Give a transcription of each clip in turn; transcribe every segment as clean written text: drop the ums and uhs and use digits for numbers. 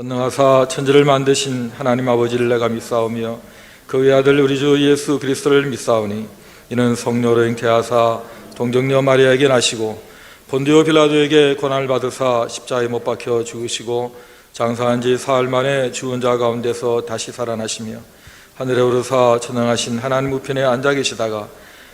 전능하사 천지를 만드신 하나님 아버지를 내가 믿사오며 그 외아들 우리 주 예수 그리스도를 믿사오니 이는 성령으로 잉태하사 동정녀 마리아에게 나시고 본디오 빌라도에게 고난을 받으사 십자가에 못 박혀 죽으시고 장사한 지 사흘 만에 죽은 자 가운데서 다시 살아나시며 하늘에 오르사 전능하신 하나님 우편에 앉아 계시다가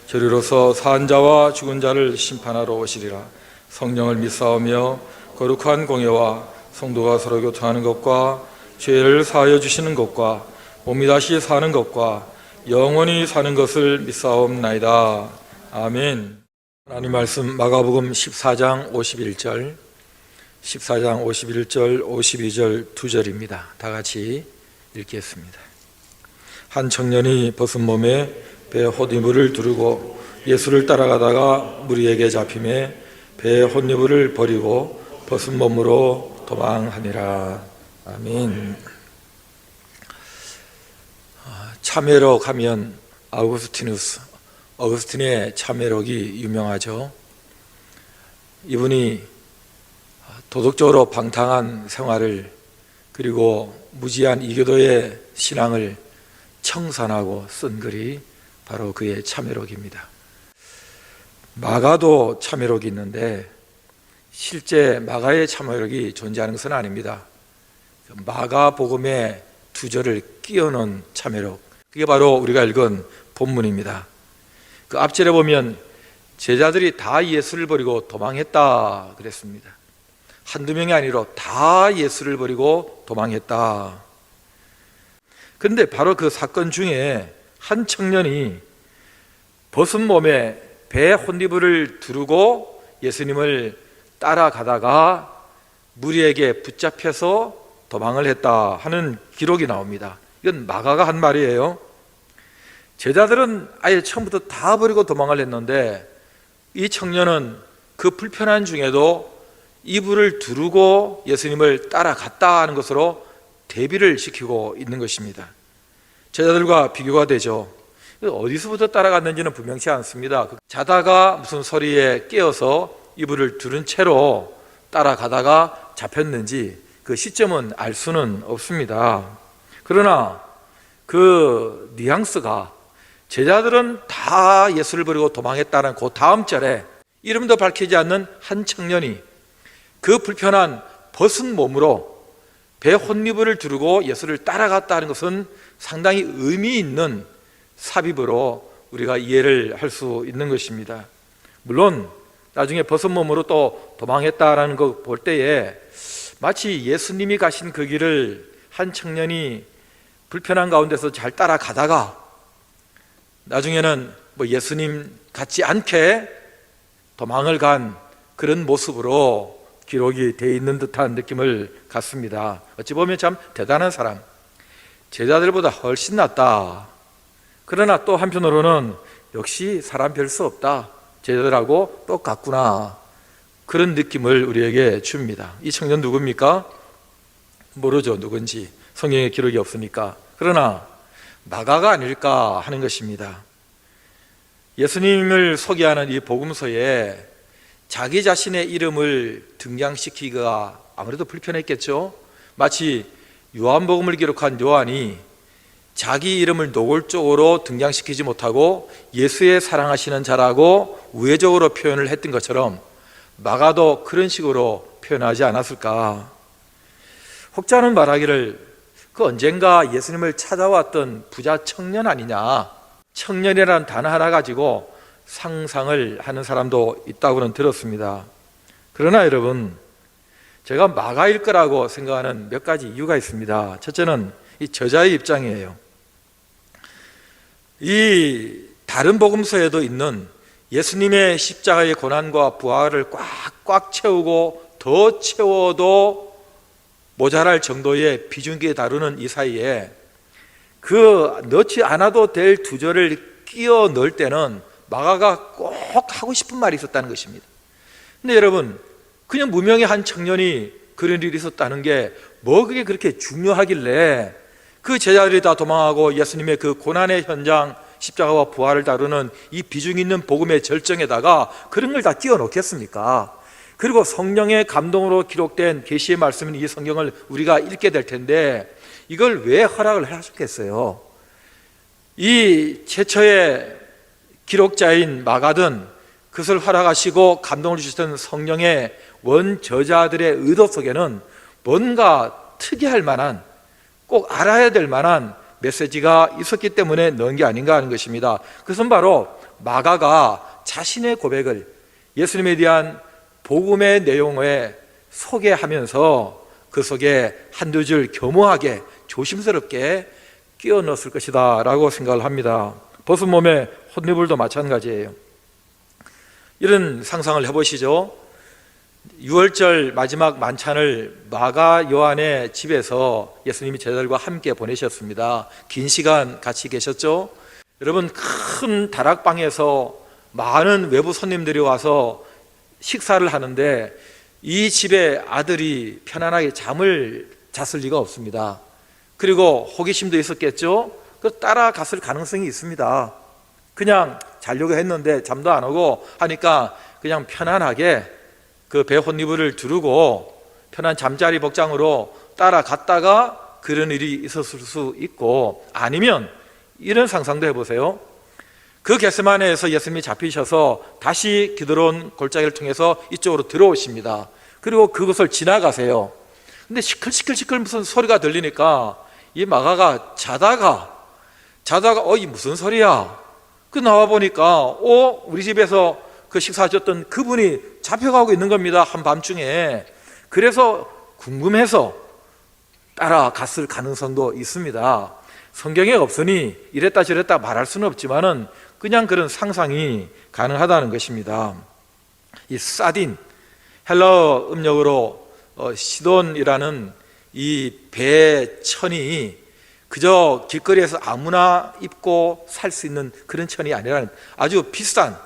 저리로서 산 자와 죽은 자를 심판하러 오시리라. 성령을 믿사오며 거룩한 공예와 성도가 서로 교통하는 것과 죄를 사하여 주시는 것과 몸이 다시 사는 것과 영원히 사는 것을 믿사옵나이다. 아멘. 하나님 말씀 마가복음 14장 51절 52절 2절입니다. 다 같이 읽겠습니다. 한 청년이 벗은 몸에 배에 헛이불을 두르고 예수를 따라가다가 무리에게 잡힘에 배에 헛이불을 버리고 벗은 몸으로 도망하니라. 아멘. 참회록 하면 어거스틴의 참회록이 유명하죠. 이분이 도덕적으로 방탕한 생활을 그리고 무지한 이교도의 신앙을 청산하고 쓴 글이 바로 그의 참회록입니다. 마가도 참회록이 있는데 실제 마가의 참회록이 존재하는 것은 아닙니다. 마가복음의 두 절을 끼워넣은 참회록, 그게 바로 우리가 읽은 본문입니다. 그 앞절에 보면 제자들이 다 예수를 버리고 도망했다 그랬습니다. 한두 명이 아니라 다 예수를 버리고 도망했다. 그런데 바로 그 사건 중에 한 청년이 벗은 몸에 배에 헛이불을 두르고 예수님을 따라가다가 무리에게 붙잡혀서 도망을 했다 하는 기록이 나옵니다. 이건 마가가 한 말이에요. 제자들은 아예 처음부터 다 버리고 도망을 했는데 이 청년은 그 불편한 중에도 이불을 두르고 예수님을 따라갔다 하는 것으로 대비를 시키고 있는 것입니다. 제자들과 비교가 되죠. 어디서부터 따라갔는지는 분명치 않습니다. 자다가 무슨 소리에 깨어서 이불을 두른 채로 따라가다가 잡혔는지 그 시점은 알 수는 없습니다. 그러나 그 뉘앙스가 제자들은 다 예수를 버리고 도망했다는 그 다음 절에 이름도 밝히지 않는 한 청년이 그 불편한 벗은 몸으로 배 헛이불을 두르고 예수를 따라갔다는 것은 상당히 의미 있는 삽입으로 우리가 이해를 할 수 있는 것입니다. 물론 나중에 벗은 몸으로 또 도망했다라는 거 볼 때에 마치 예수님이 가신 그 길을 한 청년이 불편한 가운데서 잘 따라가다가 나중에는 예수님 같지 않게 도망을 간 그런 모습으로 기록이 되어 있는 듯한 느낌을 갖습니다. 어찌 보면 참 대단한 사람, 제자들보다 훨씬 낫다. 그러나 또 한편으로는 역시 사람 별 수 없다, 제자들하고 똑같구나, 그런 느낌을 우리에게 줍니다. 이 청년 누굽니까? 모르죠, 누군지. 성경에 기록이 없으니까. 그러나 마가가 아닐까 하는 것입니다. 예수님을 소개하는 이 복음서에 자기 자신의 이름을 등장시키기가 아무래도 불편했겠죠. 마치 요한복음을 기록한 요한이 자기 이름을 노골적으로 등장시키지 못하고 예수의 사랑하시는 자라고 우회적으로 표현을 했던 것처럼 마가도 그런 식으로 표현하지 않았을까. 혹자는 말하기를 그 언젠가 예수님을 찾아왔던 부자 청년 아니냐, 청년이라는 단어 하나 가지고 상상을 하는 사람도 있다고는 들었습니다. 그러나 여러분, 제가 마가일 거라고 생각하는 몇 가지 이유가 있습니다. 첫째는 이 저자의 입장이에요. 이 다른 복음서에도 있는 예수님의 십자가의 고난과 부활을 꽉꽉 채우고 더 채워도 모자랄 정도의 비중있게 다루는 이 사이에 그 넣지 않아도 될 두 절을 끼워 넣을 때는 마가가 꼭 하고 싶은 말이 있었다는 것입니다. 근데 여러분, 그냥 무명의 한 청년이 그런 일이 있었다는 게 뭐 그게 그렇게 중요하길래 그 제자들이 다 도망하고 예수님의 그 고난의 현장, 십자가와 부활을 다루는 이 비중 있는 복음의 절정에다가 그런 걸 다 끼워 넣겠습니까? 그리고 성령의 감동으로 기록된 계시의 말씀인 이 성경을 우리가 읽게 될 텐데 이걸 왜 허락을 하셨겠어요? 이 최초의 기록자인 마가든 그것을 허락하시고 감동을 주셨던 성령의 원저자들의 의도 속에는 뭔가 특이할 만한, 꼭 알아야 될 만한 메시지가 있었기 때문에 넣은 게 아닌가 하는 것입니다. 그것은 바로 마가가 자신의 고백을 예수님에 대한 복음의 내용에 소개하면서 그 속에 한두 줄 교묘하게 조심스럽게 끼워 넣었을 것이다 라고 생각을 합니다. 벗은 몸에 혼이불도 마찬가지예요. 이런 상상을 해보시죠. 6월절 마지막 만찬을 마가 요한의 집에서 예수님이 제자들과 함께 보내셨습니다. 긴 시간 같이 계셨죠. 여러분, 큰 다락방에서 많은 외부 손님들이 와서 식사를 하는데 이 집의 아들이 편안하게 잠을 잤을 리가 없습니다. 그리고 호기심도 있었겠죠. 그 따라갔을 가능성이 있습니다. 그냥 자려고 했는데 잠도 안 오고 하니까 그냥 편안하게 그 배 혼이불을 두르고 편한 잠자리 복장으로 따라갔다가 그런 일이 있었을 수 있고, 아니면 이런 상상도 해보세요. 그 겟세마네에서 예수님이 잡히셔서 다시 기드론 골짜기를 통해서 이쪽으로 들어오십니다. 그리고 그것을 지나가세요. 근데 시끌시끌 무슨 소리가 들리니까 이 마가가 자다가 이 무슨 소리야? 그 나와 보니까 우리 집에서 그 식사하셨던 그분이 잡혀가고 있는 겁니다. 한밤중에. 그래서 궁금해서 따라갔을 가능성도 있습니다. 성경에 없으니 이랬다 저랬다 말할 수는 없지만은 그냥 그런 상상이 가능하다는 것입니다. 이 사딘, 헬라어 음력으로 시돈이라는 이 배천이 그저 길거리에서 아무나 입고 살 수 있는 그런 천이 아니라 아주 비싼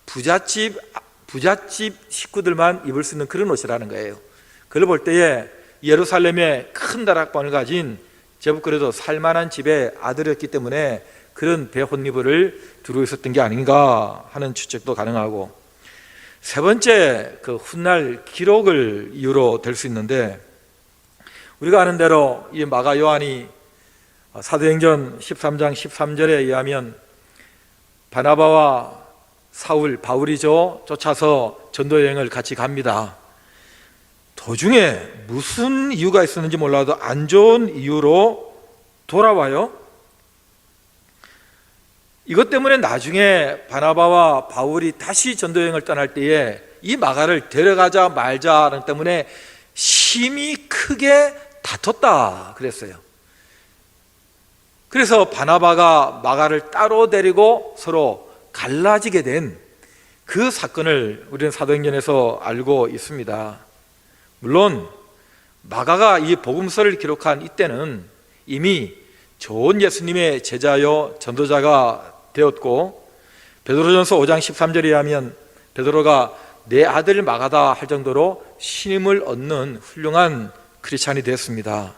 부잣집 식구들만 입을 수 있는 그런 옷이라는 거예요. 그걸 볼 때에 예루살렘의 큰 다락방을 가진 제법 그래도 살만한 집의 아들이었기 때문에 그런 배 혼이불을 두르고 있었던 게 아닌가 하는 추측도 가능하고, 세 번째 그 훗날 기록을 이유로 될 수 있는데, 우리가 아는 대로 이 마가 요한이 사도행전 13장 13절에 의하면 바나바와 바울이죠, 쫓아서 전도여행을 같이 갑니다. 도중에 무슨 이유가 있었는지 몰라도 안 좋은 이유로 돌아와요. 이것 때문에 나중에 바나바와 바울이 다시 전도여행을 떠날 때에 이 마가를 데려가자 말자는 때문에 심히 크게 다퉜다 그랬어요. 그래서 바나바가 마가를 따로 데리고 서로 갈라지게 된 그 사건을 우리는 사도행전에서 알고 있습니다. 물론 마가가 이 복음서를 기록한 이때는 이미 좋은 예수님의 제자요 전도자가 되었고, 베드로전서 5장 13절에 하면 베드로가 내 아들 마가다 할 정도로 신임을 얻는 훌륭한 크리스찬이 되었습니다.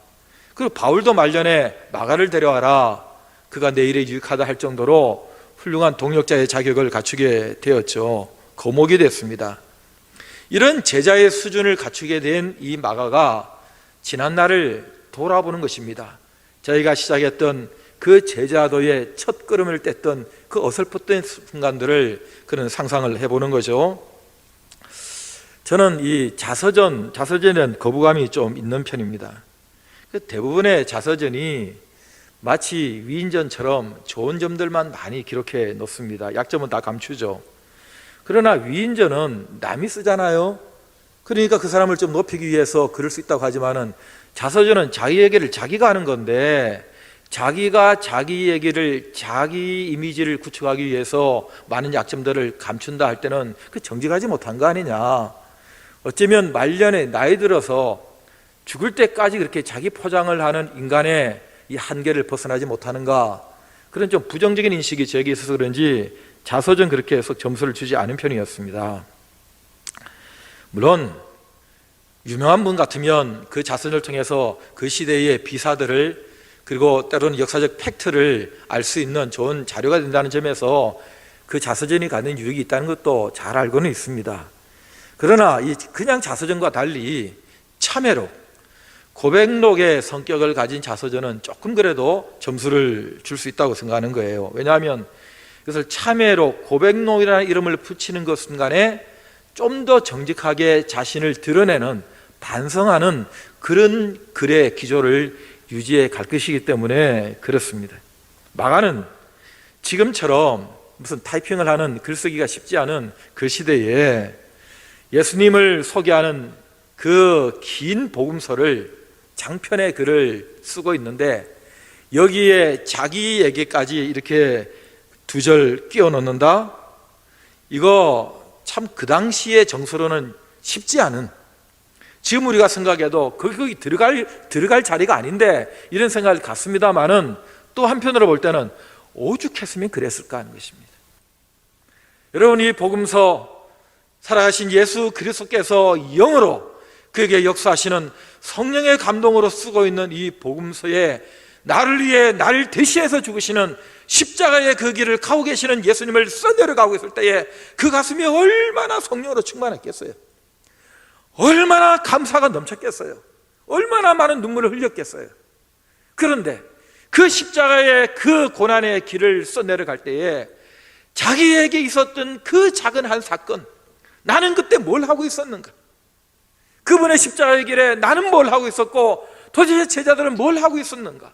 그리고 바울도 말년에 마가를 데려와라, 그가 내 일에 유익하다 할 정도로 훌륭한 동역자의 자격을 갖추게 되었죠. 거목이 됐습니다. 이런 제자의 수준을 갖추게 된 이 마가가 지난날을 돌아보는 것입니다. 저희가 시작했던 그 제자도의 첫 걸음을 뗐던 그 어설펐던 순간들을 그런 상상을 해보는 거죠. 저는 이 자서전에는 거부감이 좀 있는 편입니다. 대부분의 자서전이 마치 위인전처럼 좋은 점들만 많이 기록해 놓습니다. 약점은 다 감추죠. 그러나 위인전은 남이 쓰잖아요. 그러니까 그 사람을 좀 높이기 위해서 그럴 수 있다고 하지만은 자서전은 자기 얘기를 자기가 하는 건데, 자기가 자기 얘기를, 자기 이미지를 구축하기 위해서 많은 약점들을 감춘다 할 때는 그 정직하지 못한 거 아니냐. 어쩌면 말년에 나이 들어서 죽을 때까지 그렇게 자기 포장을 하는 인간의 이 한계를 벗어나지 못하는가, 그런 좀 부정적인 인식이 저에게 있어서 그런지 자서전 그렇게 해서 점수를 주지 않은 편이었습니다. 물론 유명한 분 같으면 그 자서전을 통해서 그 시대의 비사들을, 그리고 때로는 역사적 팩트를 알 수 있는 좋은 자료가 된다는 점에서 그 자서전이 갖는 유익이 있다는 것도 잘 알고는 있습니다. 그러나 이 그냥 자서전과 달리 참회록, 고백록의 성격을 가진 자서전은 조금 그래도 점수를 줄 수 있다고 생각하는 거예요. 왜냐하면 그것을 참회록, 고백록이라는 이름을 붙이는 것 순간에 좀 더 정직하게 자신을 드러내는, 반성하는 그런 글의 기조를 유지해 갈 것이기 때문에 그렇습니다. 마가는 지금처럼 무슨 타이핑을 하는, 글쓰기가 쉽지 않은 그 시대에 예수님을 소개하는 그 긴 복음서를, 장편의 글을 쓰고 있는데 여기에 자기 얘기까지 이렇게 두 절 끼워 넣는다? 이거 참 그 당시의 정서로는 쉽지 않은, 지금 우리가 생각해도 거기 들어갈 자리가 아닌데 이런 생각을 갖습니다만은 또 한편으로 볼 때는 오죽했으면 그랬을까 하는 것입니다. 여러분, 이 복음서 살아가신 예수 그리스도께서 영으로 그에게 역사하시는 성령의 감동으로 쓰고 있는 이 복음서에 나를 위해 나를 대신해서 죽으시는 십자가의 그 길을 가고 계시는 예수님을 써내려가고 있을 때에 그 가슴이 얼마나 성령으로 충만했겠어요. 얼마나 감사가 넘쳤겠어요. 얼마나 많은 눈물을 흘렸겠어요. 그런데 그 십자가의 그 고난의 길을 써내려갈 때에 자기에게 있었던 그 작은 한 사건, 나는 그때 뭘 하고 있었는가? 그분의 십자가의 길에 나는 뭘 하고 있었고 도대체 제자들은 뭘 하고 있었는가?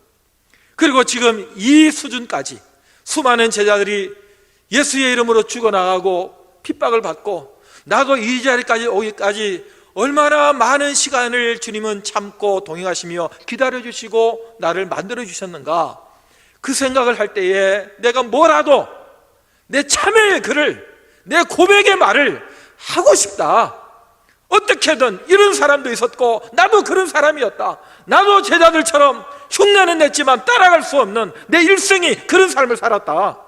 그리고 지금 이 수준까지 수많은 제자들이 예수의 이름으로 죽어나가고 핍박을 받고 나도 이 자리까지 오기까지 얼마나 많은 시간을 주님은 참고 동행하시며 기다려주시고 나를 만들어주셨는가? 그 생각을 할 때에 내가 뭐라도 내 참회의 글을, 내 고백의 말을 하고 싶다. 어떻게든 이런 사람도 있었고 나도 그런 사람이었다. 나도 제자들처럼 흉내는 냈지만 따라갈 수 없는 내 일생이 그런 삶을 살았다.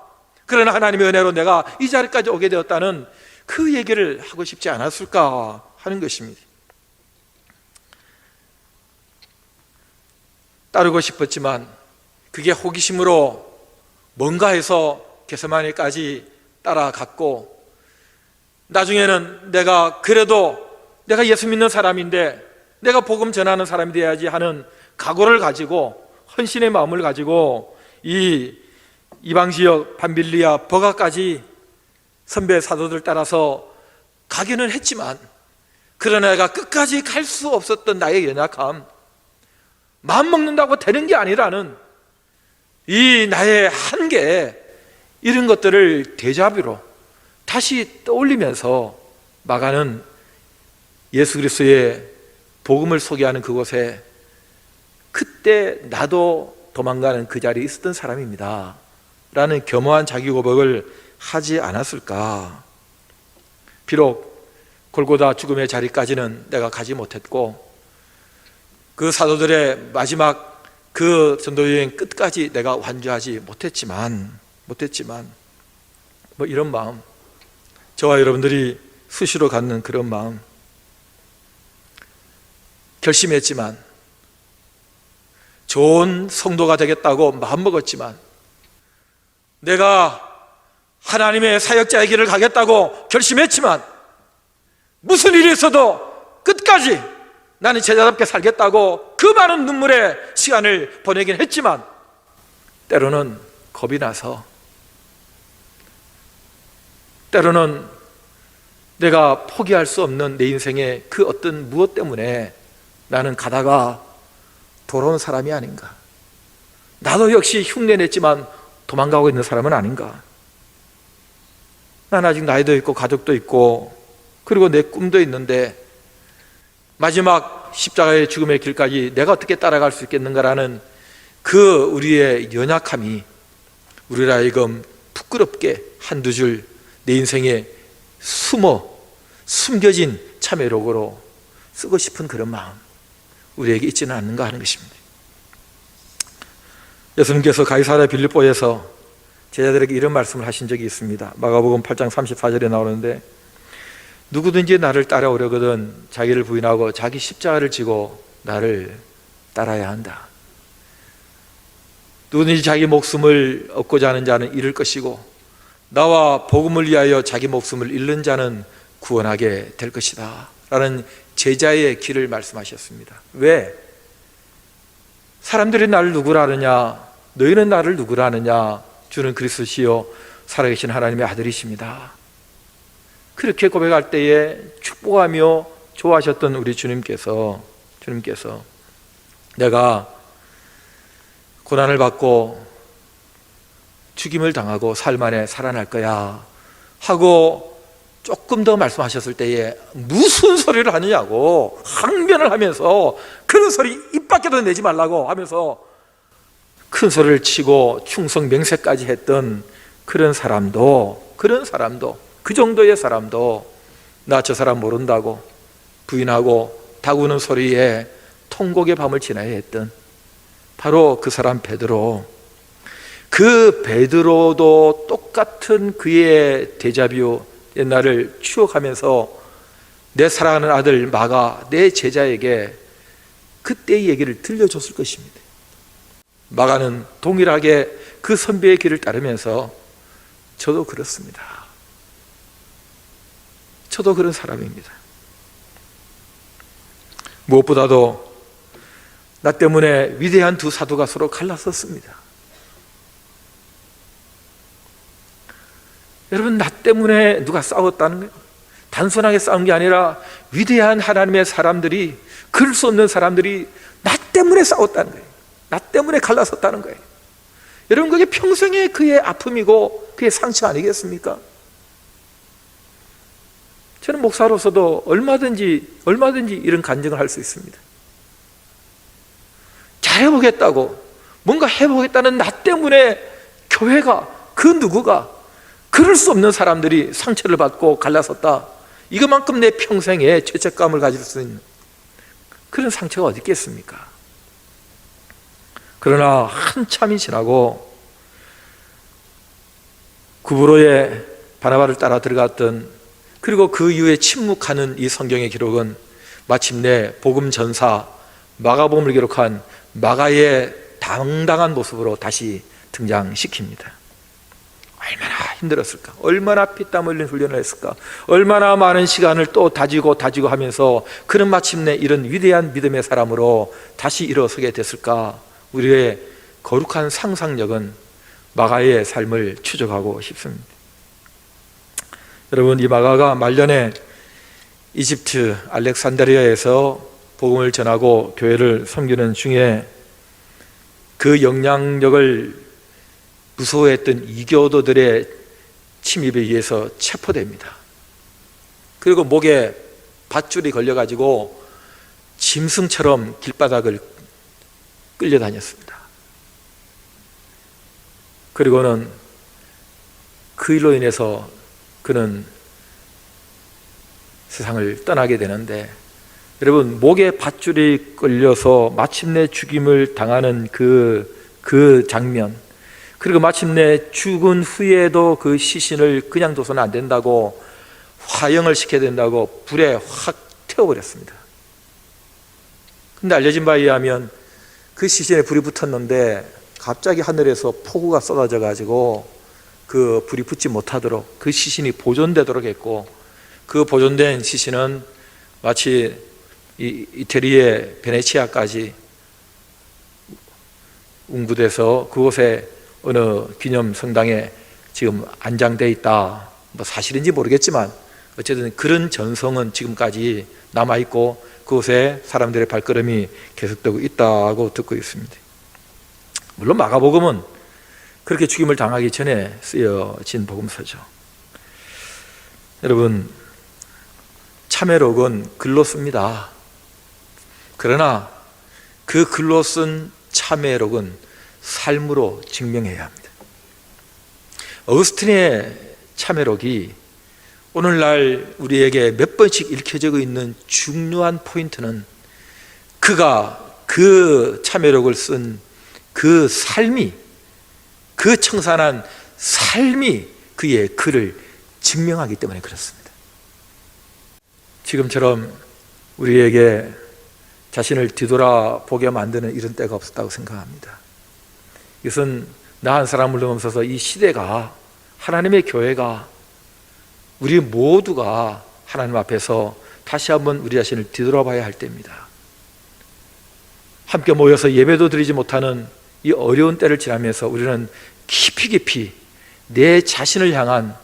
그러나 하나님의 은혜로 내가 이 자리까지 오게 되었다는 그 얘기를 하고 싶지 않았을까 하는 것입니다. 따르고 싶었지만 그게 호기심으로 뭔가 해서 겟세마네까지 따라갔고, 나중에는 내가 그래도 내가 예수 믿는 사람인데 내가 복음 전하는 사람이 되어야지 하는 각오를 가지고, 헌신의 마음을 가지고 이 이방지역 밤빌리아 버가까지 선배 사도들 따라서 가기는 했지만, 그러나 내가 끝까지 갈 수 없었던 나의 연약함, 마음 먹는다고 되는 게 아니라는 이 나의 한계, 이런 것들을 데자뷰로 다시 떠올리면서 마가는 예수 그리스도의 복음을 소개하는 그곳에 그때 나도 도망가는 그 자리에 있었던 사람입니다 라는 겸허한 자기 고백을 하지 않았을까? 비록 골고다 죽음의 자리까지는 내가 가지 못했고 그 사도들의 마지막 그 전도여행 끝까지 내가 완주하지 못했지만 뭐 이런 마음, 저와 여러분들이 수시로 갖는 그런 마음, 결심했지만, 좋은 성도가 되겠다고 마음먹었지만, 내가 하나님의 사역자의 길을 가겠다고 결심했지만, 무슨 일이 있어도 끝까지 나는 제자답게 살겠다고 그 많은 눈물의 시간을 보내긴 했지만, 때로는 겁이 나서, 때로는 내가 포기할 수 없는 내 인생의 그 어떤 무엇 때문에 나는 가다가 돌아온 사람이 아닌가, 나도 역시 흉내냈지만 도망가고 있는 사람은 아닌가. 난 아직 나이도 있고 가족도 있고 그리고 내 꿈도 있는데 마지막 십자가의 죽음의 길까지 내가 어떻게 따라갈 수 있겠는가라는 그 우리의 연약함이 우리를 하여금 부끄럽게 한두 줄 내 인생에 숨겨진 참회록으로 쓰고 싶은 그런 마음, 우리에게 있지는 않는가 하는 것입니다. 예수님께서 가이사랴 빌립보에서 제자들에게 이런 말씀을 하신 적이 있습니다. 마가복음 8장 34절에 나오는데, 누구든지 나를 따라오려거든 자기를 부인하고 자기 십자가를 지고 나를 따라야 한다. 누구든지 자기 목숨을 얻고자 하는 자는 잃을 것이고 나와 복음을 위하여 자기 목숨을 잃는 자는 구원하게 될 것이다 라는 제자의 길을 말씀하셨습니다. 왜? 사람들이 나를 누구라 하느냐? 너희는 나를 누구라 하느냐? 주는 그리스도시요 살아계신 하나님의 아들이십니다. 그렇게 고백할 때에 축복하며 좋아하셨던 우리 주님께서 내가 고난을 받고 죽임을 당하고 사흘 만에 살아날 거야 하고 조금 더 말씀하셨을 때에 무슨 소리를 하느냐고 항변을 하면서 그런 소리 입 밖에도 내지 말라고 하면서 큰 소리를 치고 충성 맹세까지 했던 그런 사람도 그 정도의 사람도 나 저 사람 모른다고 부인하고 다구는 소리에 통곡의 밤을 지나야 했던 바로 그 사람 베드로. 그 베드로도 똑같은 그의 데자뷰 옛날을 추억하면서 내 사랑하는 아들 마가 내 제자에게 그때의 얘기를 들려줬을 것입니다. 마가는 동일하게 그 선배의 길을 따르면서 저도 그렇습니다. 저도 그런 사람입니다. 무엇보다도 나 때문에 위대한 두 사도가 서로 갈랐었습니다. 여러분, 나 때문에 누가 싸웠다는 거예요? 단순하게 싸운 게 아니라 위대한 하나님의 사람들이, 그럴 수 없는 사람들이 나 때문에 싸웠다는 거예요. 나 때문에 갈라섰다는 거예요. 여러분, 그게 평생의 그의 아픔이고 그의 상처 아니겠습니까? 저는 목사로서도 얼마든지 이런 간증을 할 수 있습니다. 잘해보겠다고, 뭔가 해보겠다는 나 때문에 교회가, 그 누구가, 그럴 수 없는 사람들이 상처를 받고 갈라섰다. 이것만큼 내 평생에 죄책감을 가질 수 있는 그런 상처가 어디 있겠습니까? 그러나 한참이 지나고 구브로에 바나바를 따라 들어갔던, 그리고 그 이후에 침묵하는 이 성경의 기록은 마침내 복음 전사 마가복음을 기록한 마가의 당당한 모습으로 다시 등장시킵니다. 얼마나 힘들었을까? 얼마나 피땀 흘린 훈련을 했을까? 얼마나 많은 시간을 또 다지고 하면서 그는 마침내 이런 위대한 믿음의 사람으로 다시 일어서게 됐을까? 우리의 거룩한 상상력은 마가의 삶을 추적하고 싶습니다. 여러분, 이 마가가 말년에 이집트 알렉산드리아에서 복음을 전하고 교회를 섬기는 중에 그 영향력을 무서워했던 이교도들의 침입에 의해서 체포됩니다. 그리고 목에 밧줄이 걸려가지고 짐승처럼 길바닥을 끌려다녔습니다. 그리고는 그 일로 인해서 그는 세상을 떠나게 되는데, 여러분, 목에 밧줄이 끌려서 마침내 죽임을 당하는 그 장면, 그리고 마침내 죽은 후에도 그 시신을 그냥 둬서는 안 된다고 화형을 시켜야 된다고 불에 확 태워버렸습니다. 근데 알려진 바에 의하면 그 시신에 불이 붙었는데 갑자기 하늘에서 폭우가 쏟아져 가지고 그 불이 붙지 못하도록 그 시신이 보존되도록 했고, 그 보존된 시신은 마치 이태리의 베네치아까지 운구돼서 그곳에 어느 기념 성당에 지금 안장되어 있다. 뭐 사실인지 모르겠지만 어쨌든 그런 전성은 지금까지 남아있고 그곳에 사람들의 발걸음이 계속되고 있다고 듣고 있습니다. 물론 마가복음은 그렇게 죽임을 당하기 전에 쓰여진 복음서죠. 여러분, 참회록은 글로 씁니다. 그러나 그 글로 쓴 참회록은 삶으로 증명해야 합니다. 어거스틴의 참회록이 오늘날 우리에게 몇 번씩 읽혀지고 있는 중요한 포인트는 그가 그 참회록을 쓴 그 삶이, 그 청산한 삶이 그의 글을 증명하기 때문에 그렇습니다. 지금처럼 우리에게 자신을 뒤돌아보게 만드는 이런 때가 없었다고 생각합니다. 이것은 나 한 사람을 넘어서서 이 시대가, 하나님의 교회가, 우리 모두가 하나님 앞에서 다시 한번 우리 자신을 뒤돌아봐야 할 때입니다. 함께 모여서 예배도 드리지 못하는 이 어려운 때를 지나면서 우리는 깊이 내 자신을 향한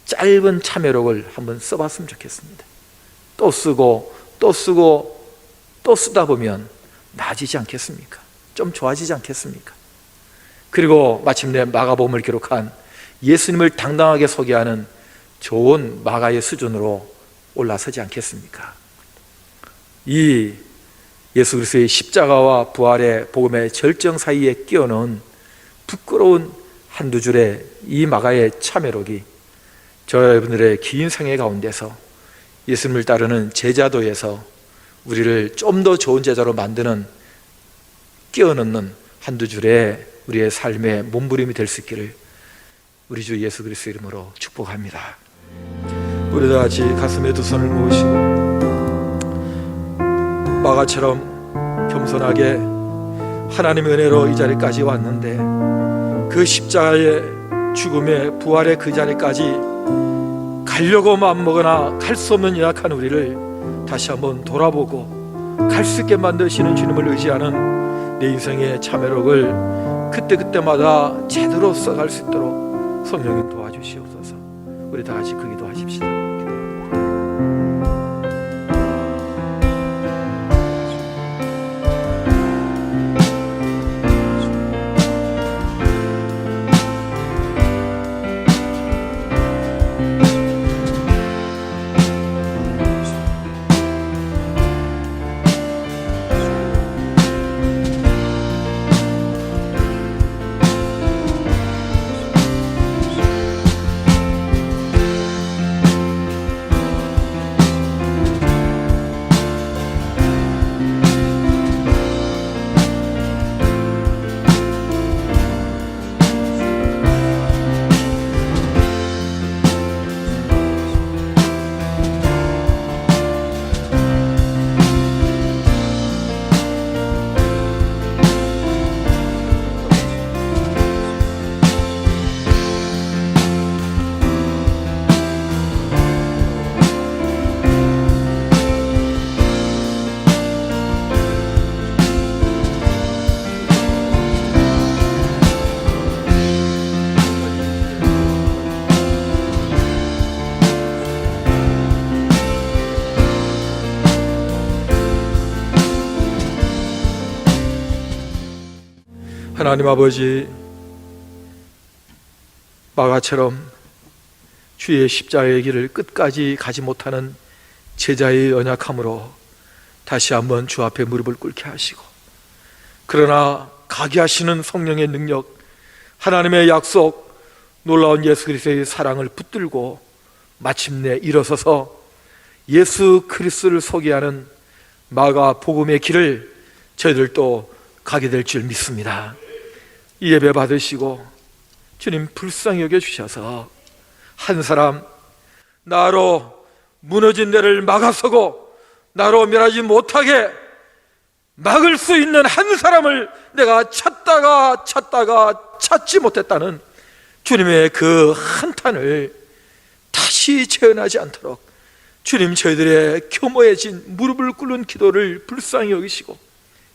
짧은 참회록을 한번 써봤으면 좋겠습니다. 또 쓰고 또 쓰다 보면 나아지지 않겠습니까? 좀 좋아지지 않겠습니까? 그리고 마침내 마가복음을 기록한 예수님을 당당하게 소개하는 좋은 마가의 수준으로 올라서지 않겠습니까? 이 예수 그리스도의 십자가와 부활의 복음의 절정 사이에 끼어넣은 부끄러운 한두 줄의 이 마가의 참회록이 저와 여러분들의 긴 생애 가운데서 예수님을 따르는 제자도에서 우리를 좀 더 좋은 제자로 만드는 끼어넣는 한두 줄의 우리의 삶의 몸부림이 될 수 있기를 우리 주 예수 그리스도 이름으로 축복합니다. 우리 다 같이 가슴에 두 손을 모으시고 마가처럼 겸손하게 하나님의 은혜로 이 자리까지 왔는데 그 십자가의 죽음의 부활의 그 자리까지 가려고 마음먹으나 갈 수 없는 연약한 우리를 다시 한번 돌아보고 갈 수 있게 만드시는 주님을 의지하는 내 인생의 참회록을 그때마다 제대로 써갈 수 있도록 성령님 도와주시옵소서. 우리 다 같이 그 기도하십시다. 하나님 아버지, 마가처럼 주의 십자가의 길을 끝까지 가지 못하는 제자의 연약함으로 다시 한번 주 앞에 무릎을 꿇게 하시고, 그러나 가게 하시는 성령의 능력, 하나님의 약속, 놀라운 예수 그리스도의 사랑을 붙들고 마침내 일어서서 예수 그리스도를 소개하는 마가 복음의 길을 저희들도 가게 될 줄 믿습니다. 이 예배 받으시고 주님 불쌍히 여겨주셔서 한 사람, 나로 무너진 데를 막아서고 나로 멸하지 못하게 막을 수 있는 한 사람을 내가 찾다가 찾지 못했다는 주님의 그 한탄을 다시 재현하지 않도록 주님 저희들의 겸허해진 무릎을 꿇는 기도를 불쌍히 여기시고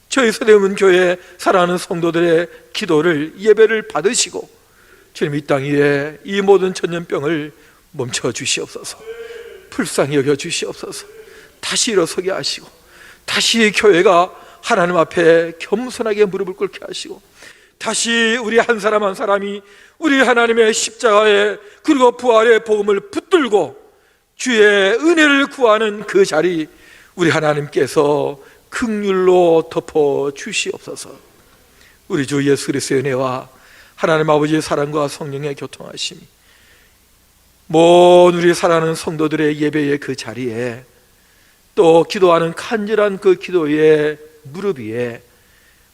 저희 서대문 교회 사랑하는 성도들의 기도를, 예배를 받으시고 주님 이 땅 위에 이 모든 전염병을 멈춰 주시옵소서. 불쌍히 여겨 주시옵소서. 다시 일어서게 하시고 다시 교회가 하나님 앞에 겸손하게 무릎을 꿇게 하시고 다시 우리 한 사람 한 사람이 우리 하나님의 십자가에 그리고 부활의 복음을 붙들고 주의 은혜를 구하는 그 자리 우리 하나님께서 긍휼로 덮어 주시옵소서. 우리 주 예수 그리스도의 은혜와 하나님 아버지의 사랑과 성령의 교통하심이 모든 우리 사랑하는 성도들의 예배의 그 자리에 또 기도하는 간절한 그 기도의 무릎 위에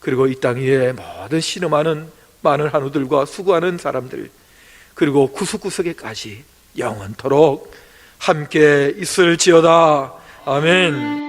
그리고 이 땅 위에 모든 신음하는 많은 한우들과 수고하는 사람들 그리고 구석구석에까지 영원토록 함께 있을지어다. 아멘.